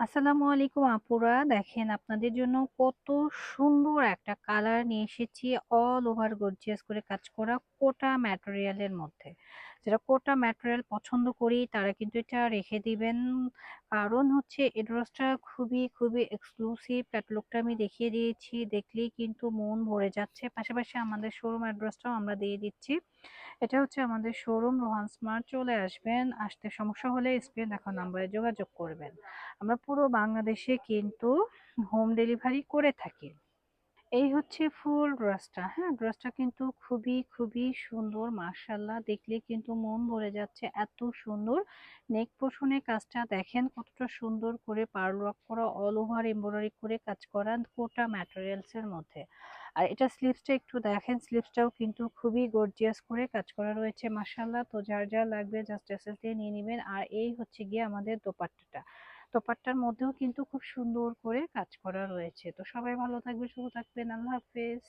আসসালামু আলাইকুম আপুরা, দেখেন আপনাদের জন্য কত সুন্দর একটা কালার নিয়ে এসেছি। অল ওভার গর্জিয়াস করে কাজ করা কোটা ম্যাটেরিয়ালের মধ্যে। যারা কোটা ম্যাটেরিয়াল পছন্দ করি তারা কিন্তু এটা রেখে দিবেন। কারণ হচ্ছে এই ড্রেসটা খুবই খুবই এক্সক্লুসিভ। ক্যাটালগটা আমি দেখিয়ে দিয়েছি, দেখলেই কিন্তু মন ভরে যাচ্ছে। পাশাপাশি আমাদের শোরুম অ্যাড্রেসটাও আমরা দিয়ে দিচ্ছি। এটা হচ্ছে আমাদের শোরুম, রোহান স্মার্ট। চলে আসবেন, আসতে সমস্যা হলে স্ক্রিন দেখা নাম্বারে যোগাযোগ করবেন। আমরা পুরো বাংলাদেশে কিন্তু হোম ডেলিভারি করে থাকি। এই হচ্ছে ফুল ড্রেসটা। হ্যাঁ, ড্রেসটা কিন্তু খুবই খুবই সুন্দর, মাশাআল্লাহ, দেখলে কিন্তু মন ভরে যাচ্ছে, এত সুন্দর। নেক পোর্শনের কাজটা দেখেন কতটা সুন্দর করে পার্ল ওয়ার্ক করা, অল ওভার এমব্রয়ডারি করে কাজ করা কোটা ম্যাটেরিয়ালস এর মধ্যে। আর এটা স্লিভসটা একটু দেখেন, স্লিভসটাও কিন্তু খুবই গর্জিয়াস করে কাজ করা রয়েছে, মাশাআল্লাহ। তো যার যা লাগবে জাস্ট এসএস দিয়ে নিয়ে নেবেন। আর এই হচ্ছে গিয়ে আমাদের দোপাট্টাটা। দোপাট্টার মধ্যেও কিন্তু খুব সুন্দর করে কাজ করা রয়েছে। তো সবাই ভালো থাকবে, সুস্থ থাকবেন। আল্লাহ হাফেজ।